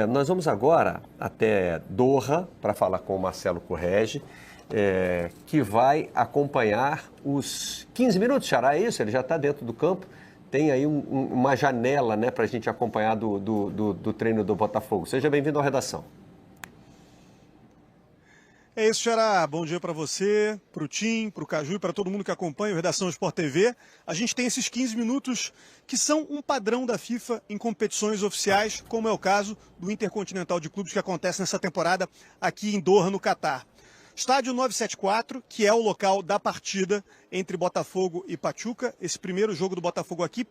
Nós vamos agora até Doha para falar com o Marcelo Correge, que vai acompanhar os 15 minutos, Xará, é isso? Ele já está dentro do campo. Tem aí uma janela, né, para a gente acompanhar do treino do Botafogo. Seja bem-vindo à redação. É isso, Xará. Bom dia para você, para o Tim, para o Caju e para todo mundo que acompanha o Redação Sport TV. A gente tem esses 15 minutos que são um padrão da FIFA em competições oficiais, como é o caso do Intercontinental de Clubes que acontece nessa temporada aqui em Doha, no Catar. Estádio 974, que é o local da partida entre Botafogo e Pachuca. Esse primeiro jogo do Botafogo aqui,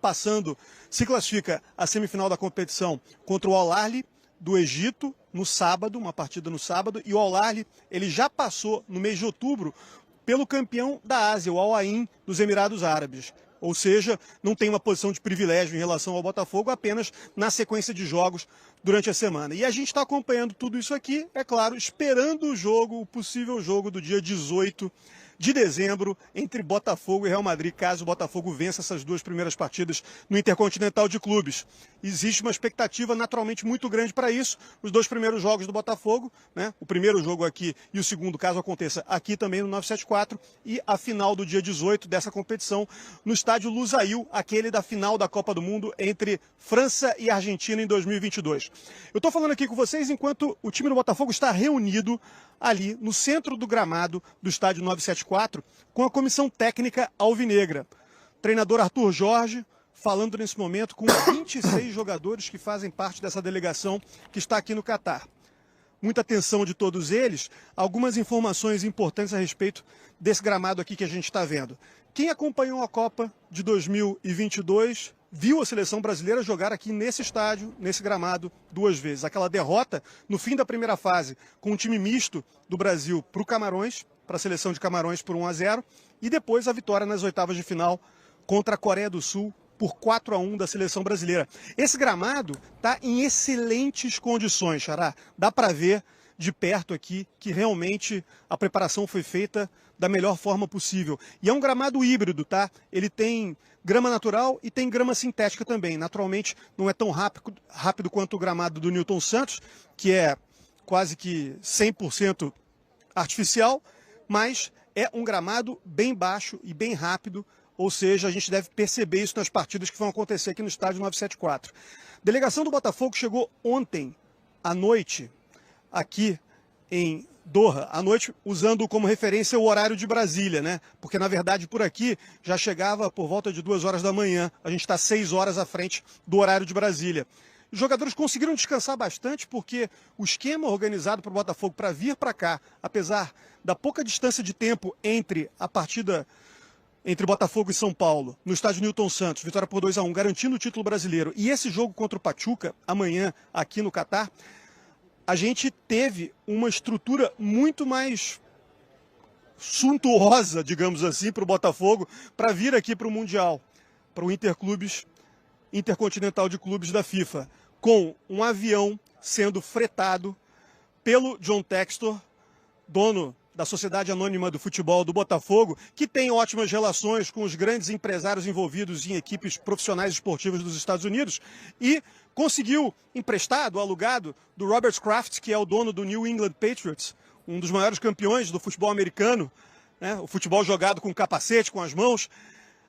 se classifica a semifinal da competição contra o Al Ahly do Egito, no sábado, uma partida no sábado, e o Al Ahly, ele já passou no mês de outubro pelo campeão da Ásia, o Al Ain dos Emirados Árabes. Ou seja, não tem uma posição de privilégio em relação ao Botafogo, apenas na sequência de jogos durante a semana. E a gente está acompanhando tudo isso aqui, é claro, esperando o jogo, o possível jogo do dia 18 de dezembro entre Botafogo e Real Madrid, caso o Botafogo vença essas duas primeiras partidas no Intercontinental de Clubes. Existe uma expectativa naturalmente muito grande para isso. Os dois primeiros jogos do Botafogo, né? O primeiro jogo aqui e o segundo, caso aconteça aqui também no 974, e a final do dia 18 dessa competição no estádio Lusail, aquele da final da Copa do Mundo entre França e Argentina em 2022. Eu estou falando aqui com vocês enquanto o time do Botafogo está reunido ali no centro do gramado do estádio 974 com a comissão técnica alvinegra. Treinador Arthur Jorge falando nesse momento com 26 jogadores que fazem parte dessa delegação que está aqui no Catar. Muita atenção de todos eles, algumas informações importantes a respeito desse gramado aqui que a gente está vendo. Quem acompanhou a Copa de 2022 viu a seleção brasileira jogar aqui nesse estádio, nesse gramado, duas vezes. Aquela derrota no fim da primeira fase com um time misto do Brasil para o Camarões, para a seleção de Camarões por 1-0, e depois a vitória nas oitavas de final contra a Coreia do Sul por 4-1 da seleção brasileira. Esse gramado está em excelentes condições, Xará. Dá para ver de perto aqui que realmente a preparação foi feita da melhor forma possível. E é um gramado híbrido, tá? Ele tem grama natural e tem grama sintética também. Naturalmente não é tão rápido quanto o gramado do Newton Santos, que é quase que 100% artificial, mas é um gramado bem baixo e bem rápido, ou seja, a gente deve perceber isso nas partidas que vão acontecer aqui no estádio 974. A delegação do Botafogo chegou ontem à noite aqui em Doha, à noite, usando como referência o horário de Brasília, né? Porque, na verdade, por aqui já chegava por volta de 2 horas da manhã. A gente está 6 horas à frente do horário de Brasília. Os jogadores conseguiram descansar bastante porque o esquema organizado para o Botafogo para vir para cá, apesar da pouca distância de tempo entre a partida entre Botafogo e São Paulo, no estádio Newton Santos, vitória por 2-1, garantindo o título brasileiro, e esse jogo contra o Pachuca, amanhã, aqui no Catar, a gente teve uma estrutura muito mais suntuosa, digamos assim, para o Botafogo, para vir aqui para o Mundial, para o Intercontinental de Clubes da FIFA, com um avião sendo fretado pelo John Textor, dono da Sociedade Anônima do Futebol do Botafogo, que tem ótimas relações com os grandes empresários envolvidos em equipes profissionais esportivas dos Estados Unidos, e conseguiu emprestado, alugado, do Robert Kraft, que é o dono do New England Patriots, um dos maiores campeões do futebol americano, né, o futebol jogado com capacete, com as mãos,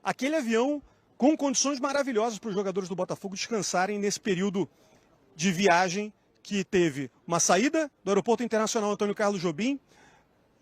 aquele avião com condições maravilhosas para os jogadores do Botafogo descansarem nesse período de viagem que teve uma saída do Aeroporto Internacional Antônio Carlos Jobim,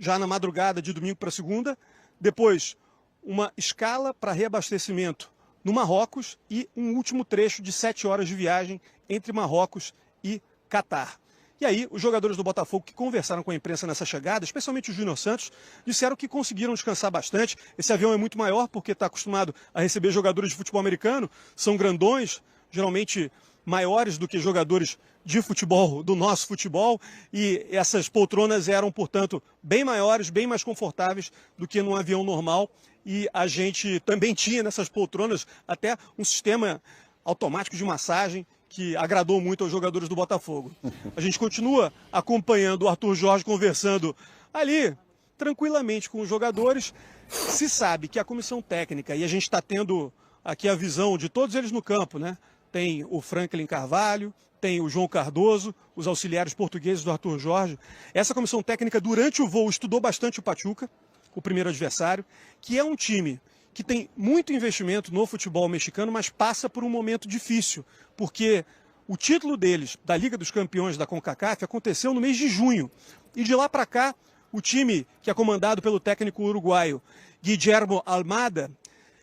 já na madrugada de domingo para segunda, depois uma escala para reabastecimento no Marrocos e um último trecho de 7 horas de viagem entre Marrocos e Catar. E aí, os jogadores do Botafogo que conversaram com a imprensa nessa chegada, especialmente o Júnior Santos, disseram que conseguiram descansar bastante. Esse avião é muito maior porque está acostumado a receber jogadores de futebol americano, são grandões, geralmente maiores do que jogadores de futebol, do nosso futebol, e essas poltronas eram, portanto, bem maiores, bem mais confortáveis do que num avião normal, e a gente também tinha nessas poltronas até um sistema automático de massagem que agradou muito aos jogadores do Botafogo. A gente continua acompanhando o Arthur Jorge conversando ali, tranquilamente com os jogadores. Se sabe que a comissão técnica, e a gente está tendo aqui a visão de todos eles no campo, né? Tem o Franklin Carvalho, tem o João Cardoso, os auxiliares portugueses do Arthur Jorge. Essa comissão técnica, durante o voo, estudou bastante o Pachuca, o primeiro adversário, que é um time que tem muito investimento no futebol mexicano, mas passa por um momento difícil, porque o título deles, da Liga dos Campeões da CONCACAF, aconteceu no mês de junho. E de lá para cá, o time, que é comandado pelo técnico uruguaio Guillermo Almada,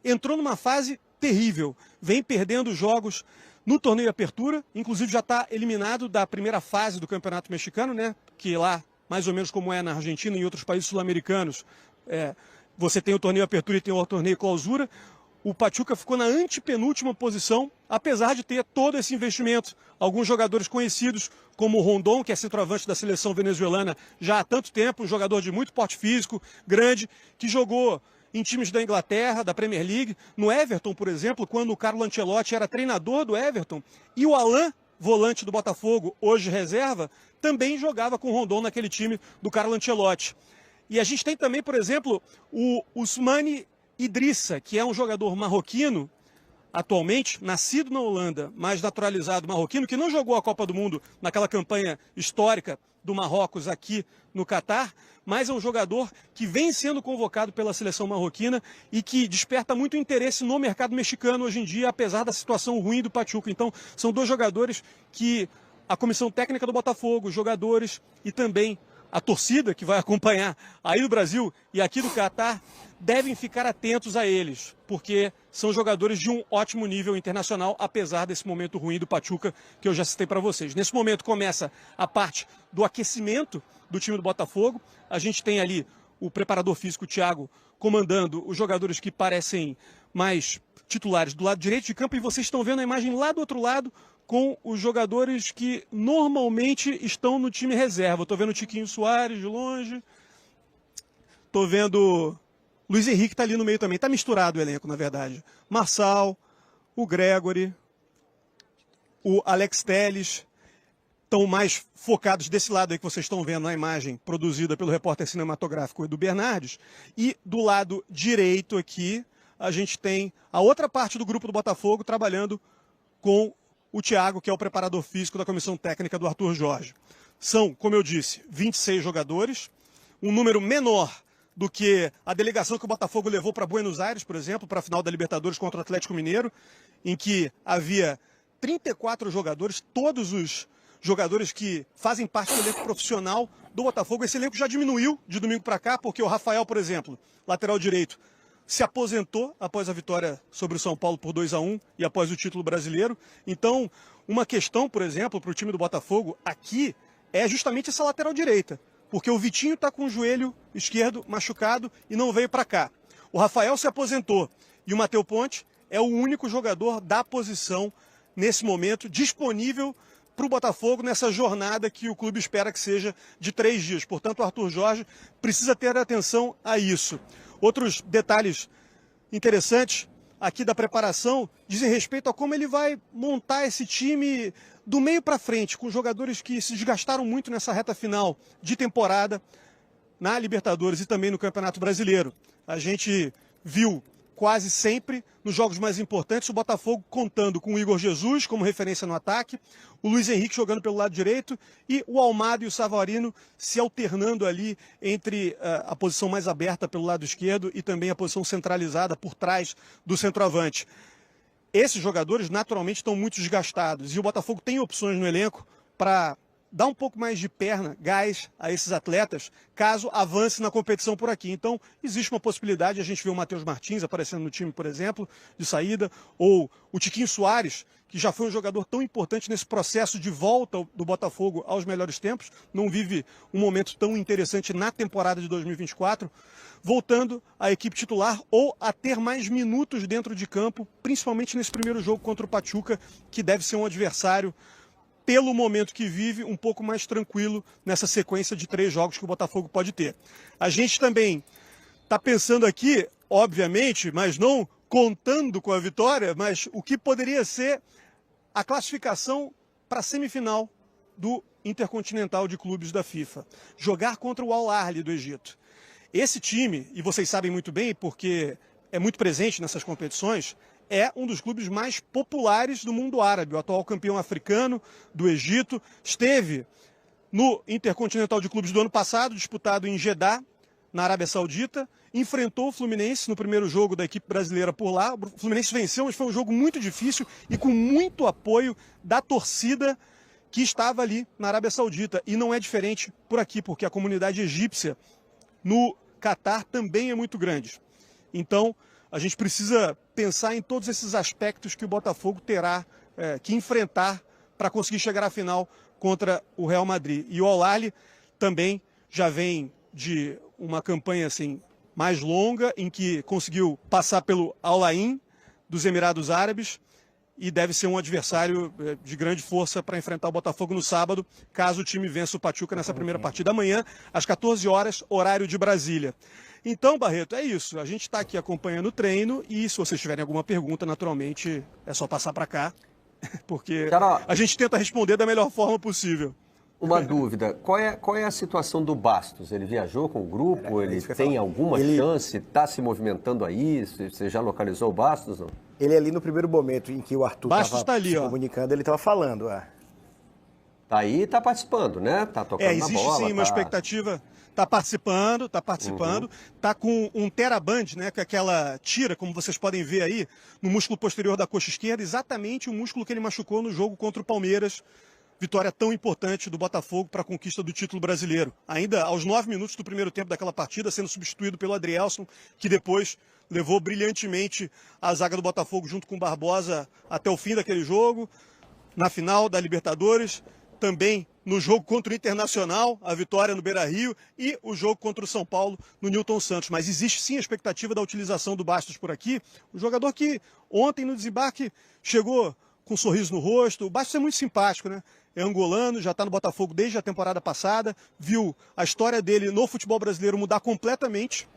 entrou numa fase terrível. Vem perdendo jogos no torneio Apertura, inclusive já está eliminado da primeira fase do Campeonato Mexicano, né? Que lá, mais ou menos como é na Argentina e em outros países sul-americanos, você tem o torneio Apertura e tem o torneio Clausura. O Pachuca ficou na antepenúltima posição, apesar de ter todo esse investimento. Alguns jogadores conhecidos, como o Rondon, que é centroavante da seleção venezuelana já há tanto tempo, um jogador de muito porte físico, grande, que jogou em times da Inglaterra, da Premier League, no Everton, por exemplo, quando o Carlo Ancelotti era treinador do Everton, e o Alain, volante do Botafogo, hoje reserva, também jogava com o Rondon naquele time do Carlo Ancelotti. E a gente tem também, por exemplo, o Ousmane Idrissa, que é um jogador marroquino, atualmente, nascido na Holanda, mas naturalizado marroquino, que não jogou a Copa do Mundo naquela campanha histórica do Marrocos aqui no Catar, mas é um jogador que vem sendo convocado pela seleção marroquina e que desperta muito interesse no mercado mexicano hoje em dia, apesar da situação ruim do Pachuca. Então, são dois jogadores que a comissão técnica do Botafogo, os jogadores e também a torcida que vai acompanhar aí do Brasil e aqui do Catar devem ficar atentos a eles, porque são jogadores de um ótimo nível internacional, apesar desse momento ruim do Pachuca que eu já citei para vocês. Nesse momento começa a parte do aquecimento do time do Botafogo. A gente tem ali o preparador físico, Thiago, comandando os jogadores que parecem mais titulares do lado direito de campo, e vocês estão vendo a imagem lá do outro lado, com os jogadores que normalmente estão no time reserva. Estou vendo o Tiquinho Soares de longe. Estou vendo Luiz Henrique está ali no meio também. Está misturado o elenco, na verdade. Marçal, o Gregory, o Alex Telles estão mais focados desse lado aí que vocês estão vendo na imagem produzida pelo repórter cinematográfico Edu Bernardes. E do lado direito aqui, a gente tem a outra parte do grupo do Botafogo trabalhando com o Thiago, que é o preparador físico da comissão técnica do Arthur Jorge. São, como eu disse, 26 jogadores, um número menor do que a delegação que o Botafogo levou para Buenos Aires, por exemplo, para a final da Libertadores contra o Atlético Mineiro, em que havia 34 jogadores, todos os jogadores que fazem parte do elenco profissional do Botafogo. Esse elenco já diminuiu de domingo para cá, porque o Rafael, por exemplo, lateral direito, se aposentou após a vitória sobre o São Paulo por 2-1 e após o título brasileiro. Então, uma questão, por exemplo, para o time do Botafogo aqui é justamente essa lateral direita, porque o Vitinho está com o joelho esquerdo machucado e não veio para cá. O Rafael se aposentou e o Matheus Ponte é o único jogador da posição nesse momento disponível para o Botafogo nessa jornada que o clube espera que seja de 3 dias. Portanto, o Arthur Jorge precisa ter atenção a isso. Outros detalhes interessantes aqui da preparação dizem respeito a como ele vai montar esse time do meio para frente, com jogadores que se desgastaram muito nessa reta final de temporada na Libertadores e também no Campeonato Brasileiro. A gente viu quase sempre, nos jogos mais importantes, o Botafogo contando com o Igor Jesus como referência no ataque, o Luiz Henrique jogando pelo lado direito e o Almada e o Savarino se alternando ali entre a posição mais aberta pelo lado esquerdo e também a posição centralizada por trás do centroavante. Esses jogadores naturalmente estão muito desgastados e o Botafogo tem opções no elenco para dar um pouco mais de perna, gás a esses atletas, caso avance na competição por aqui. Então, existe uma possibilidade, a gente vê o Matheus Martins aparecendo no time, por exemplo, de saída, ou o Tiquinho Soares, que já foi um jogador tão importante nesse processo de volta do Botafogo aos melhores tempos, não vive um momento tão interessante na temporada de 2024, voltando à equipe titular ou a ter mais minutos dentro de campo, principalmente nesse primeiro jogo contra o Pachuca, que deve ser um adversário pelo momento que vive, um pouco mais tranquilo nessa sequência de 3 jogos que o Botafogo pode ter. A gente também está pensando aqui, obviamente, mas não contando com a vitória, mas o que poderia ser a classificação para a semifinal do Intercontinental de Clubes da FIFA. Jogar contra o Al Ahly do Egito. Esse time, e vocês sabem muito bem, porque é muito presente nessas competições, é um dos clubes mais populares do mundo árabe, o atual campeão africano do Egito. Esteve no Intercontinental de Clubes do ano passado, disputado em Jeddah, na Arábia Saudita. Enfrentou o Fluminense no primeiro jogo da equipe brasileira por lá. O Fluminense venceu, mas foi um jogo muito difícil e com muito apoio da torcida que estava ali na Arábia Saudita. E não é diferente por aqui, porque a comunidade egípcia no Catar também é muito grande. Então, a gente precisa pensar em todos esses aspectos que o Botafogo terá que enfrentar para conseguir chegar à final contra o Real Madrid. E o Al Ahly também já vem de uma campanha assim mais longa, em que conseguiu passar pelo Al Ain dos Emirados Árabes, e deve ser um adversário de grande força para enfrentar o Botafogo no sábado, caso o time vença o Pachuca nessa primeira partida amanhã, às 14 horas, horário de Brasília. Então, Barreto, é isso. A gente está aqui acompanhando o treino e se vocês tiverem alguma pergunta, naturalmente, é só passar para cá, porque a gente tenta responder da melhor forma possível. Uma dúvida, qual é a situação do Bastos? Ele viajou com o grupo, ele tem alguma chance, está se movimentando aí? Você já localizou o Bastos? Não? Ele ali no primeiro momento em que o Arthur estava se comunicando, ele estava falando. Tá aí e está participando, né? Está tocando na bola. Existe sim uma expectativa. Está participando, está com um teraband, né, que é aquela tira, como vocês podem ver aí, no músculo posterior da coxa esquerda, exatamente o músculo que ele machucou no jogo contra o Palmeiras. Vitória tão importante do Botafogo para a conquista do título brasileiro. Ainda aos 9 minutos do primeiro tempo daquela partida, sendo substituído pelo Adrielson, que depois levou brilhantemente a zaga do Botafogo junto com o Barbosa até o fim daquele jogo. Na final da Libertadores, também no jogo contra o Internacional, a vitória no Beira-Rio, e o jogo contra o São Paulo no Newton Santos. Mas existe sim a expectativa da utilização do Bastos por aqui. Um jogador que ontem no desembarque chegou com um sorriso no rosto. O Bastos é muito simpático, né? É angolano, já está no Botafogo desde a temporada passada, viu a história dele no futebol brasileiro mudar completamente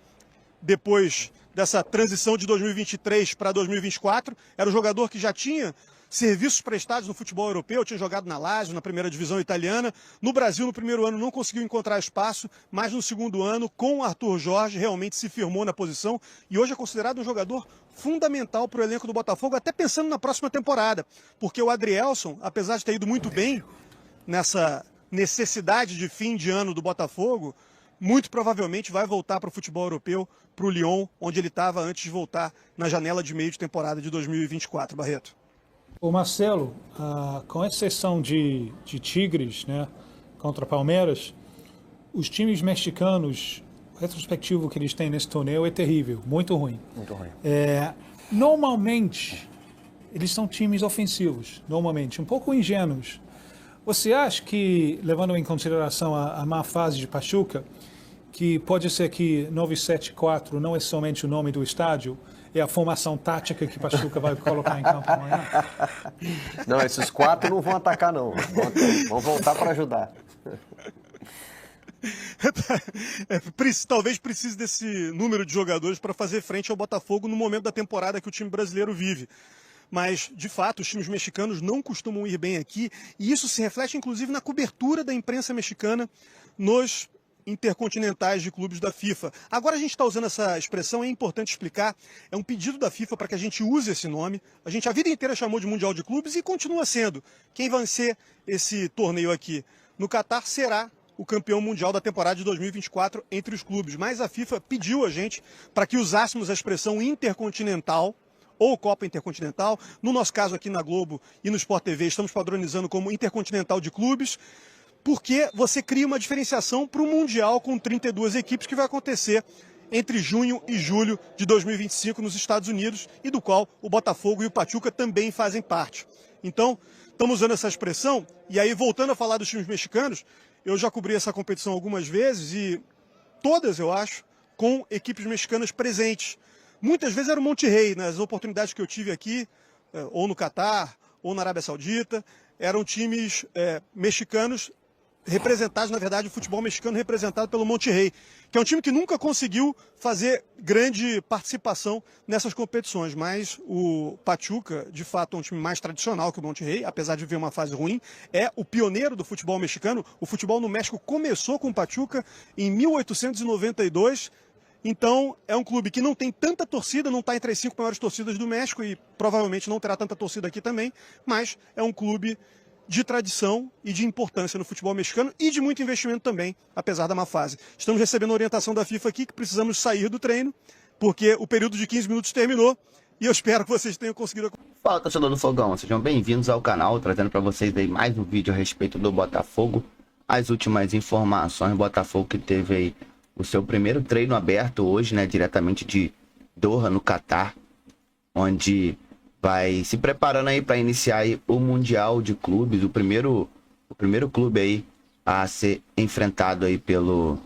depois dessa transição de 2023 para 2024. Era um jogador que já tinha serviços prestados no futebol europeu, tinha jogado na Lazio, na primeira divisão italiana. No Brasil, no primeiro ano, não conseguiu encontrar espaço, mas no segundo ano, com o Arthur Jorge, realmente se firmou na posição e hoje é considerado um jogador fundamental para o elenco do Botafogo, até pensando na próxima temporada, porque o Adrielson, apesar de ter ido muito bem nessa necessidade de fim de ano do Botafogo, muito provavelmente vai voltar para o futebol europeu, para o Lyon, onde ele estava antes de voltar na janela de meio de temporada de 2024, Barreto. O Marcelo, com exceção de Tigres, né, contra Palmeiras, os times mexicanos, o retrospectivo que eles têm nesse torneio é terrível, muito ruim. Muito ruim. Normalmente, eles são times ofensivos, normalmente, um pouco ingênuos. Você acha que, levando em consideração a má fase de Pachuca, que pode ser que 974 não é somente o nome do estádio, é a formação tática que Pachuca vai colocar em campo amanhã? Não, esses 4 não vão atacar, não. Vão voltar para ajudar. Talvez precise desse número de jogadores para fazer frente ao Botafogo no momento da temporada que o time brasileiro vive. Mas, de fato, os times mexicanos não costumam ir bem aqui, e isso se reflete, inclusive, na cobertura da imprensa mexicana nos intercontinentais de clubes da FIFA. Agora a gente está usando essa expressão, é importante explicar, é um pedido da FIFA para que a gente use esse nome. A gente a vida inteira chamou de Mundial de Clubes e continua sendo. Quem vencer esse torneio aqui no Catar será o campeão mundial da temporada de 2024 entre os clubes. Mas a FIFA pediu a gente para que usássemos a expressão intercontinental ou Copa Intercontinental. No nosso caso aqui na Globo e no Sport TV estamos padronizando como Intercontinental de Clubes, porque você cria uma diferenciação para o Mundial com 32 equipes que vai acontecer entre junho e julho de 2025 nos Estados Unidos e do qual o Botafogo e o Pachuca também fazem parte. Então, estamos usando essa expressão e aí voltando a falar dos times mexicanos, eu já cobri essa competição algumas vezes e todas, eu acho, com equipes mexicanas presentes. Muitas vezes era o Monterrey, nas oportunidades que eu tive aqui, ou no Catar, ou na Arábia Saudita, eram times mexicanos representados, na verdade, o futebol mexicano representado pelo Monterrey, que é um time que nunca conseguiu fazer grande participação nessas competições, mas o Pachuca, de fato, é um time mais tradicional que o Monterrey, apesar de viver uma fase ruim, é o pioneiro do futebol mexicano. O futebol no México começou com o Pachuca em 1892, Então, é um clube que não tem tanta torcida, não está entre as 5 maiores torcidas do México e provavelmente não terá tanta torcida aqui também, mas é um clube de tradição e de importância no futebol mexicano e de muito investimento também, apesar da má fase. Estamos recebendo orientação da FIFA aqui que precisamos sair do treino, porque o período de 15 minutos terminou e eu espero que vocês tenham conseguido... Fala, torcedor do Fogão, sejam bem-vindos ao canal, trazendo para vocês aí mais um vídeo a respeito do Botafogo. As últimas informações, Botafogo que teve aí o seu primeiro treino aberto hoje, né, diretamente de Doha, no Catar, onde vai se preparando aí para iniciar aí o Mundial de Clubes, o primeiro clube aí a ser enfrentado aí pelo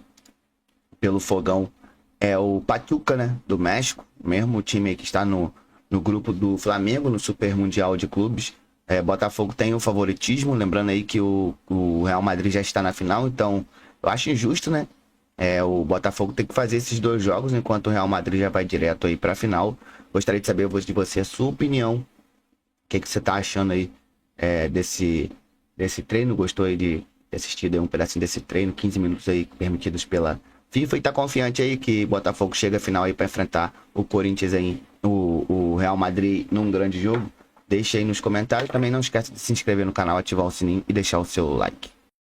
Fogão é o Pachuca, né, do México, mesmo time aí que está no grupo do Flamengo, no Super Mundial de Clubes. Botafogo tem o favoritismo, lembrando aí que o Real Madrid já está na final, então eu acho injusto, né? O Botafogo tem que fazer esses 2 jogos, enquanto o Real Madrid já vai direto aí para a final. Gostaria de saber de você a sua opinião. O que você está achando aí desse treino? Gostou aí de ter assistido aí um pedacinho desse treino, 15 minutos aí permitidos pela FIFA, e tá confiante aí que Botafogo chega à final aí para enfrentar o Corinthians aí, o Real Madrid num grande jogo? Deixa aí nos comentários. Também não esquece de se inscrever no canal, ativar o sininho e deixar o seu like.